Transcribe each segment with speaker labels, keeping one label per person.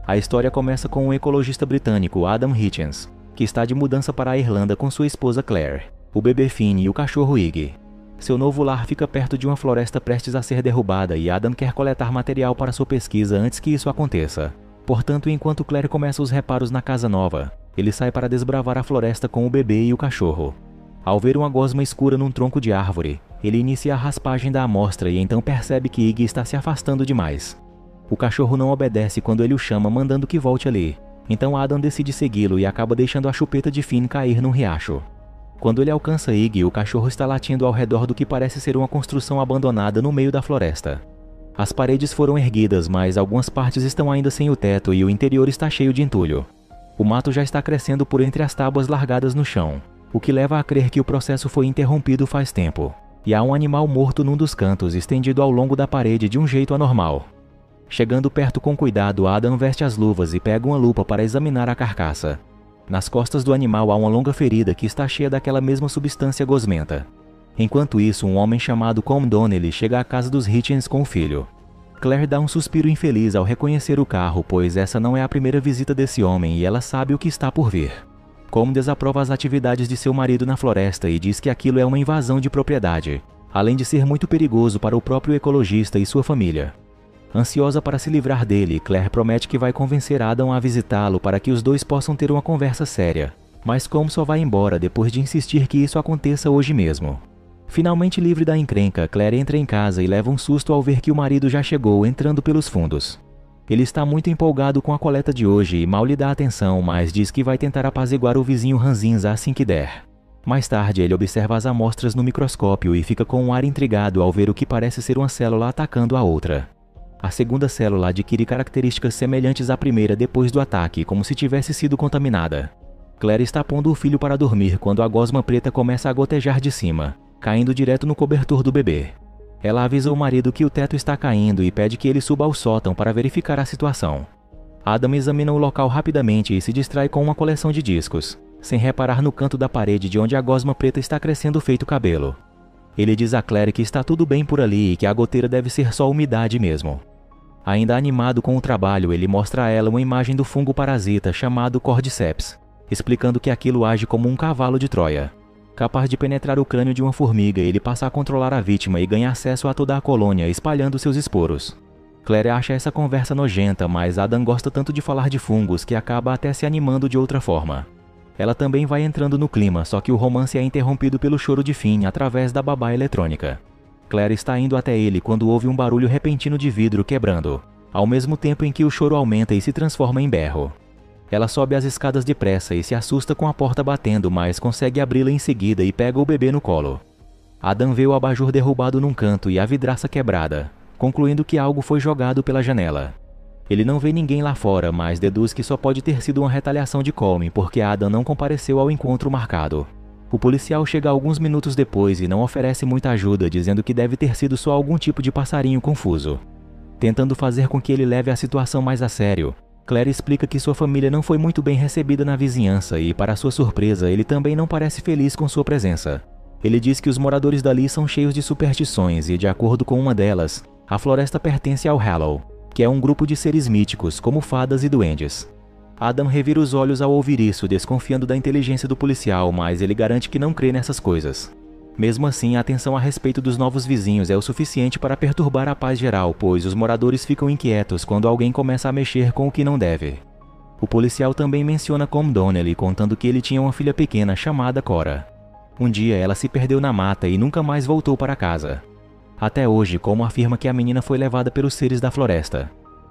Speaker 1: A história começa com um ecologista britânico, Adam Hitchens, que está de mudança para a Irlanda com sua esposa Claire, o bebê Finn e o cachorro Iggy. Seu novo lar fica perto de uma floresta prestes a ser derrubada e Adam quer coletar material para sua pesquisa antes que isso aconteça. Portanto, enquanto Claire começa os reparos na casa nova, ele sai para desbravar a floresta com o bebê e o cachorro. Ao ver uma gosma escura num tronco de árvore, ele inicia a raspagem da amostra e então percebe que Iggy está se afastando demais. O cachorro não obedece quando ele o chama, mandando que volte ali. Então Adam decide segui-lo e acaba deixando a chupeta de Finn cair num riacho. Quando ele alcança Iggy, o cachorro está latindo ao redor do que parece ser uma construção abandonada no meio da floresta. As paredes foram erguidas, mas algumas partes estão ainda sem o teto e o interior está cheio de entulho. O mato já está crescendo por entre as tábuas largadas no chão, o que leva a crer que o processo foi interrompido faz tempo. E há um animal morto num dos cantos, estendido ao longo da parede de um jeito anormal. Chegando perto com cuidado, Adam veste as luvas e pega uma lupa para examinar a carcaça. Nas costas do animal há uma longa ferida que está cheia daquela mesma substância gosmenta. Enquanto isso, um homem chamado Com Donnelly chega à casa dos Hitchens com o filho. Claire dá um suspiro infeliz ao reconhecer o carro, pois essa não é a primeira visita desse homem e ela sabe o que está por vir. Com desaprova as atividades de seu marido na floresta e diz que aquilo é uma invasão de propriedade, além de ser muito perigoso para o próprio ecologista e sua família. Ansiosa para se livrar dele, Claire promete que vai convencer Adam a visitá-lo para que os dois possam ter uma conversa séria, mas Com só vai embora depois de insistir que isso aconteça hoje mesmo. Finalmente livre da encrenca, Claire entra em casa e leva um susto ao ver que o marido já chegou, entrando pelos fundos. Ele está muito empolgado com a coleta de hoje e mal lhe dá atenção, mas diz que vai tentar apaziguar o vizinho ranzinza assim que der. Mais tarde, ele observa as amostras no microscópio e fica com um ar intrigado ao ver o que parece ser uma célula atacando a outra. A segunda célula adquire características semelhantes à primeira depois do ataque, como se tivesse sido contaminada. Claire está pondo o filho para dormir quando a gosma preta começa a gotejar de cima, caindo direto no cobertor do bebê. Ela avisa o marido que o teto está caindo e pede que ele suba ao sótão para verificar a situação. Adam examina o local rapidamente e se distrai com uma coleção de discos, sem reparar no canto da parede de onde a gosma preta está crescendo feito cabelo. Ele diz a Claire que está tudo bem por ali e que a goteira deve ser só umidade mesmo. Ainda animado com o trabalho, ele mostra a ela uma imagem do fungo parasita chamado Cordyceps, explicando que aquilo age como um cavalo de Troia. Capaz de penetrar o crânio de uma formiga, ele passa a controlar a vítima e ganha acesso a toda a colônia, espalhando seus esporos. Claire acha essa conversa nojenta, mas Adam gosta tanto de falar de fungos que acaba até se animando de outra forma. Ela também vai entrando no clima, só que o romance é interrompido pelo choro de Finn através da babá eletrônica. Claire está indo até ele quando ouve um barulho repentino de vidro quebrando, ao mesmo tempo em que o choro aumenta e se transforma em berro. Ela sobe as escadas depressa e se assusta com a porta batendo, mas consegue abri-la em seguida e pega o bebê no colo. Adam vê o abajur derrubado num canto e a vidraça quebrada, concluindo que algo foi jogado pela janela. Ele não vê ninguém lá fora, mas deduz que só pode ter sido uma retaliação de Colm, porque Adam não compareceu ao encontro marcado. O policial chega alguns minutos depois e não oferece muita ajuda, dizendo que deve ter sido só algum tipo de passarinho confuso. Tentando fazer com que ele leve a situação mais a sério, Claire explica que sua família não foi muito bem recebida na vizinhança e, para sua surpresa, ele também não parece feliz com sua presença. Ele diz que os moradores dali são cheios de superstições e, de acordo com uma delas, a floresta pertence ao Hallow, que é um grupo de seres míticos, como fadas e duendes. Adam revira os olhos ao ouvir isso, desconfiando da inteligência do policial, mas ele garante que não crê nessas coisas. Mesmo assim, a atenção a respeito dos novos vizinhos é o suficiente para perturbar a paz geral, pois os moradores ficam inquietos quando alguém começa a mexer com o que não deve. O policial também menciona Com Donnelly, contando que ele tinha uma filha pequena chamada Cora. Um dia ela se perdeu na mata e nunca mais voltou para casa. Até hoje, como afirma que a menina foi levada pelos seres da floresta.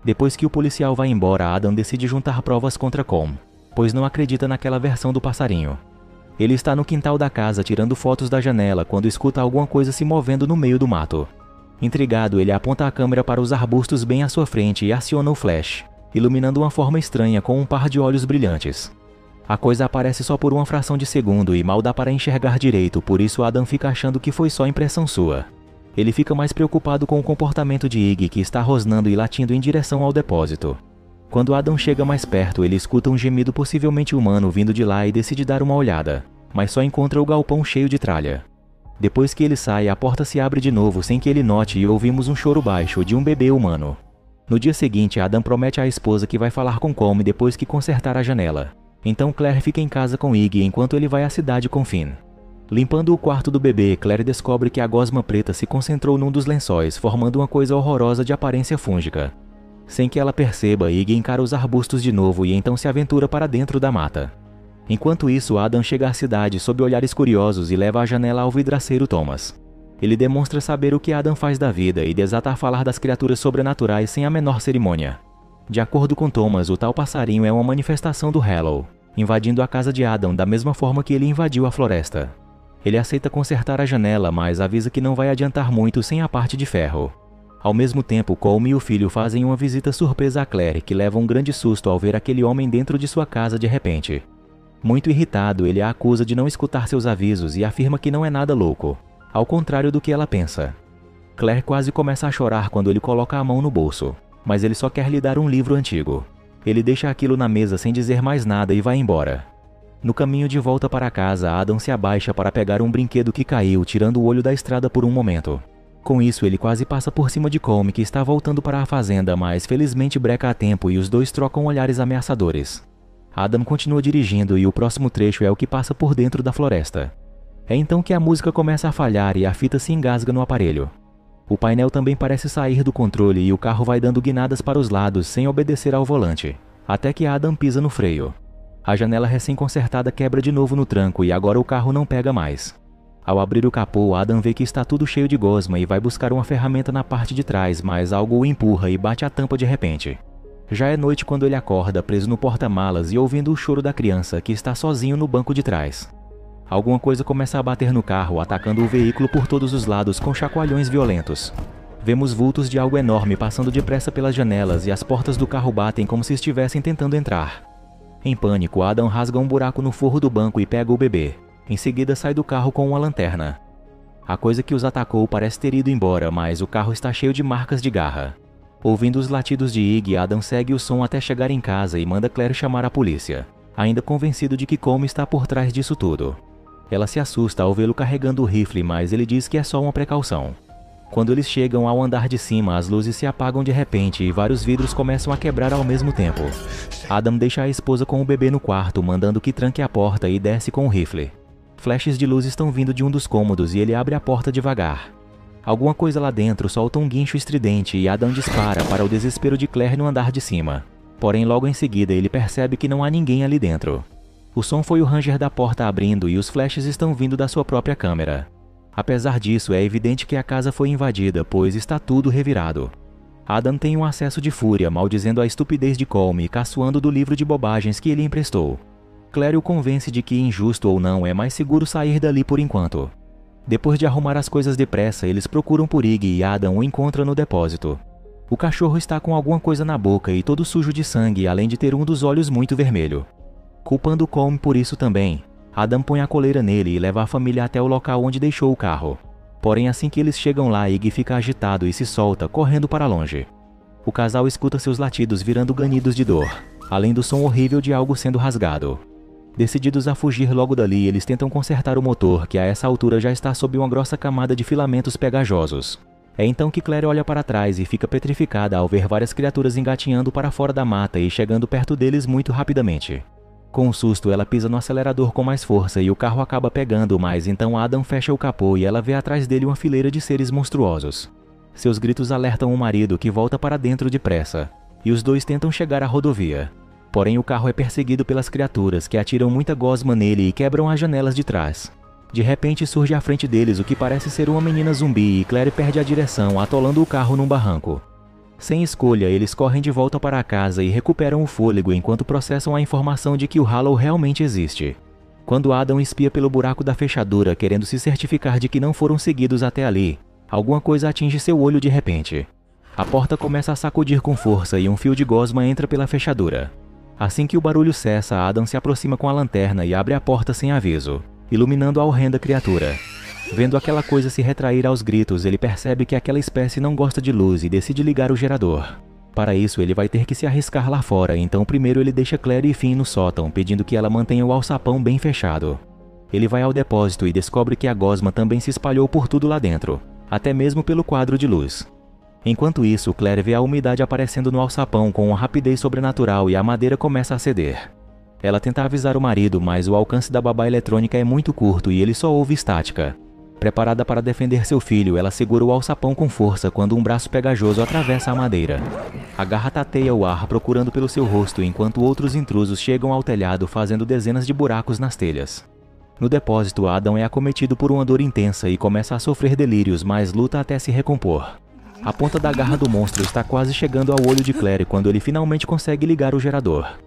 Speaker 1: Depois que o policial vai embora, Adam decide juntar provas contra Com, pois não acredita naquela versão do passarinho. Ele está no quintal da casa tirando fotos da janela quando escuta alguma coisa se movendo no meio do mato. Intrigado, ele aponta a câmera para os arbustos bem à sua frente e aciona o flash, iluminando uma forma estranha com um par de olhos brilhantes. A coisa aparece só por uma fração de segundo e mal dá para enxergar direito, por isso Adam fica achando que foi só impressão sua. Ele fica mais preocupado com o comportamento de Iggy, que está rosnando e latindo em direção ao depósito. Quando Adam chega mais perto, ele escuta um gemido possivelmente humano vindo de lá e decide dar uma olhada, mas só encontra o galpão cheio de tralha. Depois que ele sai, a porta se abre de novo sem que ele note e ouvimos um choro baixo de um bebê humano. No dia seguinte, Adam promete à esposa que vai falar com Colm depois que consertar a janela. Então Claire fica em casa com Iggy enquanto ele vai à cidade com Finn. Limpando o quarto do bebê, Claire descobre que a gosma preta se concentrou num dos lençóis, formando uma coisa horrorosa de aparência fúngica. Sem que ela perceba, Iggy encara os arbustos de novo e então se aventura para dentro da mata. Enquanto isso, Adam chega à cidade sob olhares curiosos e leva a janela ao vidraceiro Thomas. Ele demonstra saber o que Adam faz da vida e desata a falar das criaturas sobrenaturais sem a menor cerimônia. De acordo com Thomas, o tal passarinho é uma manifestação do Hallow, invadindo a casa de Adam da mesma forma que ele invadiu a floresta. Ele aceita consertar a janela, mas avisa que não vai adiantar muito sem a parte de ferro. Ao mesmo tempo, Colm e o filho fazem uma visita surpresa a Claire, que leva um grande susto ao ver aquele homem dentro de sua casa de repente. Muito irritado, ele a acusa de não escutar seus avisos e afirma que não é nada louco, ao contrário do que ela pensa. Claire quase começa a chorar quando ele coloca a mão no bolso, mas ele só quer lhe dar um livro antigo. Ele deixa aquilo na mesa sem dizer mais nada e vai embora. No caminho de volta para casa, Adam se abaixa para pegar um brinquedo que caiu, tirando o olho da estrada por um momento. Com isso, ele quase passa por cima de Colm, que está voltando para a fazenda, mas felizmente breca a tempo e os dois trocam olhares ameaçadores. Adam continua dirigindo e o próximo trecho é o que passa por dentro da floresta. É então que a música começa a falhar e a fita se engasga no aparelho. O painel também parece sair do controle e o carro vai dando guinadas para os lados sem obedecer ao volante, até que Adam pisa no freio. A janela recém-consertada quebra de novo no tranco e agora o carro não pega mais. Ao abrir o capô, Adam vê que está tudo cheio de gosma e vai buscar uma ferramenta na parte de trás, mas algo o empurra e bate a tampa de repente. Já é noite quando ele acorda, preso no porta-malas e ouvindo o choro da criança, que está sozinho no banco de trás. Alguma coisa começa a bater no carro, atacando o veículo por todos os lados com chacoalhões violentos. Vemos vultos de algo enorme passando depressa pelas janelas e as portas do carro batem como se estivessem tentando entrar. Em pânico, Adam rasga um buraco no forro do banco e pega o bebê. Em seguida sai do carro com uma lanterna. A coisa que os atacou parece ter ido embora, mas o carro está cheio de marcas de garra. Ouvindo os latidos de Iggy, Adam segue o som até chegar em casa e manda Claire chamar a polícia, ainda convencido de que Colm está por trás disso tudo. Ela se assusta ao vê-lo carregando o rifle, mas ele diz que é só uma precaução. Quando eles chegam ao andar de cima, as luzes se apagam de repente e vários vidros começam a quebrar ao mesmo tempo. Adam deixa a esposa com o bebê no quarto, mandando que tranque a porta e desce com o rifle. Flashes de luz estão vindo de um dos cômodos e ele abre a porta devagar. Alguma coisa lá dentro solta um guincho estridente e Adam dispara para o desespero de Claire no andar de cima. Porém, logo em seguida ele percebe que não há ninguém ali dentro. O som foi o ranger da porta abrindo e os flashes estão vindo da sua própria câmera. Apesar disso, é evidente que a casa foi invadida, pois está tudo revirado. Adam tem um acesso de fúria, maldizendo a estupidez de Colm e caçoando do livro de bobagens que ele emprestou. Claire o convence de que, injusto ou não, é mais seguro sair dali por enquanto. Depois de arrumar as coisas depressa, eles procuram por Iggy e Adam o encontra no depósito. O cachorro está com alguma coisa na boca e todo sujo de sangue, além de ter um dos olhos muito vermelho. Culpando Colm por isso também, Adam põe a coleira nele e leva a família até o local onde deixou o carro. Porém, assim que eles chegam lá, Iggy fica agitado e se solta, correndo para longe. O casal escuta seus latidos virando ganidos de dor, além do som horrível de algo sendo rasgado. Decididos a fugir logo dali, eles tentam consertar o motor, que a essa altura já está sob uma grossa camada de filamentos pegajosos. É então que Claire olha para trás e fica petrificada ao ver várias criaturas engatinhando para fora da mata e chegando perto deles muito rapidamente. Com um susto, ela pisa no acelerador com mais força e o carro acaba pegando, mas então Adam fecha o capô e ela vê atrás dele uma fileira de seres monstruosos. Seus gritos alertam o marido, que volta para dentro depressa, e os dois tentam chegar à rodovia. Porém, o carro é perseguido pelas criaturas, que atiram muita gosma nele e quebram as janelas de trás. De repente surge à frente deles o que parece ser uma menina zumbi e Claire perde a direção, atolando o carro num barranco. Sem escolha, eles correm de volta para casa e recuperam o fôlego enquanto processam a informação de que o Hallow realmente existe. Quando Adam espia pelo buraco da fechadura, querendo se certificar de que não foram seguidos até ali, alguma coisa atinge seu olho de repente. A porta começa a sacudir com força e um fio de gosma entra pela fechadura. Assim que o barulho cessa, Adam se aproxima com a lanterna e abre a porta sem aviso, iluminando a horrenda criatura. Vendo aquela coisa se retrair aos gritos, ele percebe que aquela espécie não gosta de luz e decide ligar o gerador. Para isso, ele vai ter que se arriscar lá fora, então primeiro ele deixa Claire e Finn no sótão, pedindo que ela mantenha o alçapão bem fechado. Ele vai ao depósito e descobre que a gosma também se espalhou por tudo lá dentro, até mesmo pelo quadro de luz. Enquanto isso, Claire vê a umidade aparecendo no alçapão com uma rapidez sobrenatural e a madeira começa a ceder. Ela tenta avisar o marido, mas o alcance da babá eletrônica é muito curto e ele só ouve estática. Preparada para defender seu filho, ela segura o alçapão com força quando um braço pegajoso atravessa a madeira. A garra tateia o ar procurando pelo seu rosto enquanto outros intrusos chegam ao telhado fazendo dezenas de buracos nas telhas. No depósito, Adam é acometido por uma dor intensa e começa a sofrer delírios, mas luta até se recompor. A ponta da garra do monstro está quase chegando ao olho de Claire quando ele finalmente consegue ligar o gerador.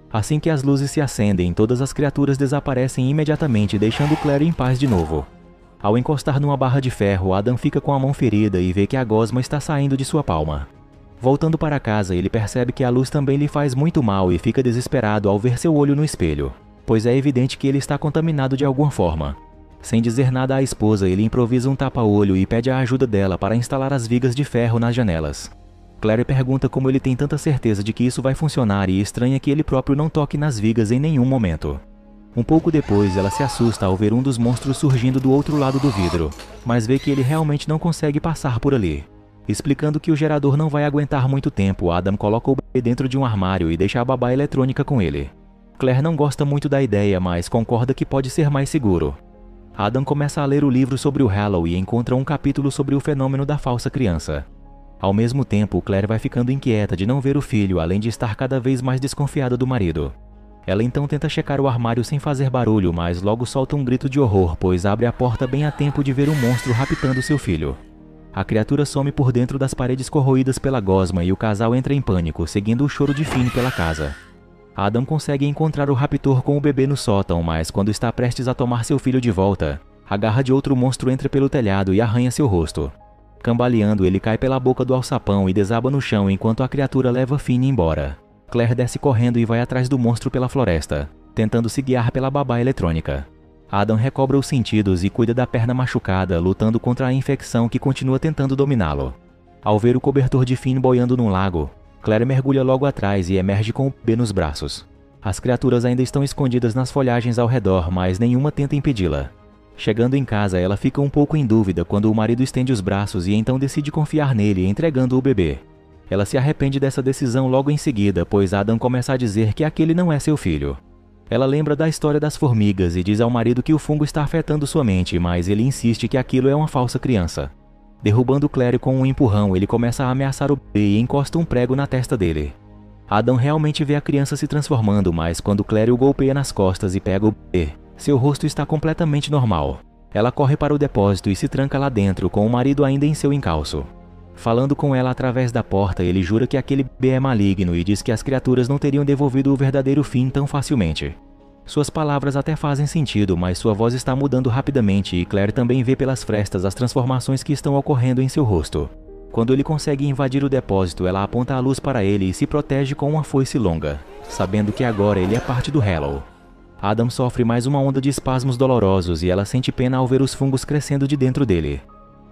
Speaker 1: Assim que as luzes se acendem, todas as criaturas desaparecem imediatamente, deixando Claire em paz de novo. Ao encostar numa barra de ferro, Adam fica com a mão ferida e vê que a gosma está saindo de sua palma. Voltando para casa, ele percebe que a luz também lhe faz muito mal e fica desesperado ao ver seu olho no espelho, pois é evidente que ele está contaminado de alguma forma. Sem dizer nada à esposa, ele improvisa um tapa-olho e pede a ajuda dela para instalar as vigas de ferro nas janelas. Claire pergunta como ele tem tanta certeza de que isso vai funcionar e estranha que ele próprio não toque nas vigas em nenhum momento. Um pouco depois, ela se assusta ao ver um dos monstros surgindo do outro lado do vidro, mas vê que ele realmente não consegue passar por ali. Explicando que o gerador não vai aguentar muito tempo, Adam coloca o bebê dentro de um armário e deixa a babá eletrônica com ele. Claire não gosta muito da ideia, mas concorda que pode ser mais seguro. Adam começa a ler o livro sobre o Hallow e encontra um capítulo sobre o fenômeno da falsa criança. Ao mesmo tempo, Claire vai ficando inquieta de não ver o filho, além de estar cada vez mais desconfiada do marido. Ela então tenta checar o armário sem fazer barulho, mas logo solta um grito de horror, pois abre a porta bem a tempo de ver um monstro raptando seu filho. A criatura some por dentro das paredes corroídas pela gosma e o casal entra em pânico, seguindo o choro de Finn pela casa. Adam consegue encontrar o raptor com o bebê no sótão, mas quando está prestes a tomar seu filho de volta, a garra de outro monstro entra pelo telhado e arranha seu rosto. Cambaleando, ele cai pela boca do alçapão e desaba no chão enquanto a criatura leva Finn embora. Claire desce correndo e vai atrás do monstro pela floresta, tentando se guiar pela babá eletrônica. Adam recobra os sentidos e cuida da perna machucada, lutando contra a infecção que continua tentando dominá-lo. Ao ver o cobertor de Finn boiando num lago, Claire mergulha logo atrás e emerge com o bebê nos braços. As criaturas ainda estão escondidas nas folhagens ao redor, mas nenhuma tenta impedi-la. Chegando em casa, ela fica um pouco em dúvida quando o marido estende os braços e então decide confiar nele, entregando o bebê. Ela se arrepende dessa decisão logo em seguida, pois Adam começa a dizer que aquele não é seu filho. Ela lembra da história das formigas e diz ao marido que o fungo está afetando sua mente, mas ele insiste que aquilo é uma falsa criança. Derrubando Claire com um empurrão, ele começa a ameaçar o bebê e encosta um prego na testa dele. Adam realmente vê a criança se transformando, mas quando Claire o golpeia nas costas e pega o bebê, seu rosto está completamente normal. Ela corre para o depósito e se tranca lá dentro, com o marido ainda em seu encalço. Falando com ela através da porta, ele jura que aquele bebê é maligno e diz que as criaturas não teriam devolvido o verdadeiro Finn tão facilmente. Suas palavras até fazem sentido, mas sua voz está mudando rapidamente e Claire também vê pelas frestas as transformações que estão ocorrendo em seu rosto. Quando ele consegue invadir o depósito, ela aponta a luz para ele e se protege com uma foice longa, sabendo que agora ele é parte do Hallow. Adam sofre mais uma onda de espasmos dolorosos e ela sente pena ao ver os fungos crescendo de dentro dele.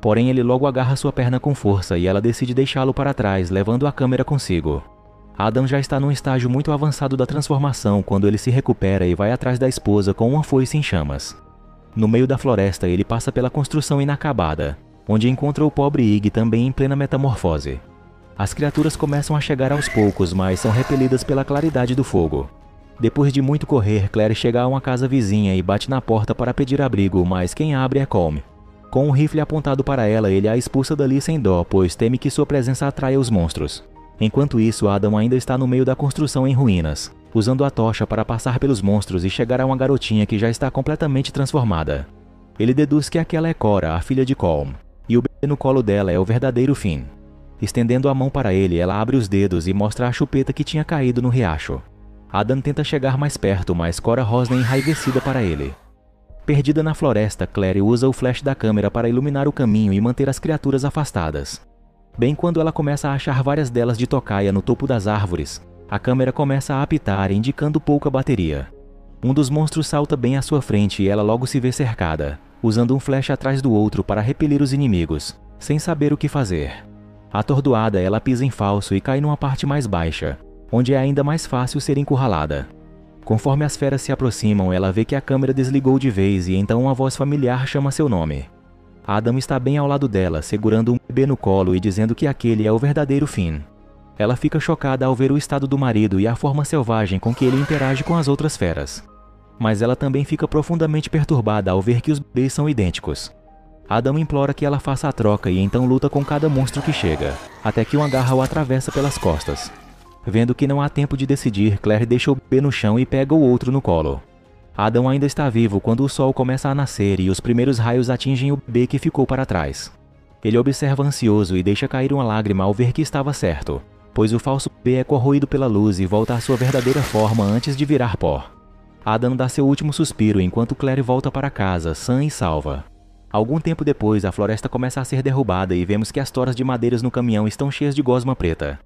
Speaker 1: Porém, ele logo agarra sua perna com força e ela decide deixá-lo para trás, levando a câmera consigo. Adam já está num estágio muito avançado da transformação quando ele se recupera e vai atrás da esposa com uma foice em chamas. No meio da floresta, ele passa pela construção inacabada, onde encontra o pobre Ig também em plena metamorfose. As criaturas começam a chegar aos poucos, mas são repelidas pela claridade do fogo. Depois de muito correr, Claire chega a uma casa vizinha e bate na porta para pedir abrigo, mas quem abre é Colm. Com um rifle apontado para ela, ele a expulsa dali sem dó, pois teme que sua presença atraia os monstros. Enquanto isso, Adam ainda está no meio da construção em ruínas, usando a tocha para passar pelos monstros e chegar a uma garotinha que já está completamente transformada. Ele deduz que aquela é Cora, a filha de Colm, e o bebê no colo dela é o verdadeiro Finn. Estendendo a mão para ele, ela abre os dedos e mostra a chupeta que tinha caído no riacho. Adam tenta chegar mais perto, mas Cora rosna enraivecida para ele. Perdida na floresta, Claire usa o flash da câmera para iluminar o caminho e manter as criaturas afastadas. Bem quando ela começa a achar várias delas de tocaia no topo das árvores, a câmera começa a apitar, indicando pouca bateria. Um dos monstros salta bem à sua frente e ela logo se vê cercada, usando um flash atrás do outro para repelir os inimigos, sem saber o que fazer. Atordoada, ela pisa em falso e cai numa parte mais baixa, onde é ainda mais fácil ser encurralada. Conforme as feras se aproximam, ela vê que a câmera desligou de vez e então uma voz familiar chama seu nome. Adam está bem ao lado dela, segurando um bebê no colo e dizendo que aquele é o verdadeiro Finn. Ela fica chocada ao ver o estado do marido e a forma selvagem com que ele interage com as outras feras. Mas ela também fica profundamente perturbada ao ver que os bebês são idênticos. Adam implora que ela faça a troca e então luta com cada monstro que chega, até que uma garra o atravessa pelas costas. Vendo que não há tempo de decidir, Claire deixa o bebê no chão e pega o outro no colo. Adam ainda está vivo quando o sol começa a nascer e os primeiros raios atingem o bebê que ficou para trás. Ele observa ansioso e deixa cair uma lágrima ao ver que estava certo, pois o falso bebê é corroído pela luz e volta à sua verdadeira forma antes de virar pó. Adam dá seu último suspiro enquanto Claire volta para casa, sã e salva. Algum tempo depois, a floresta começa a ser derrubada e vemos que as toras de madeiras no caminhão estão cheias de gosma preta.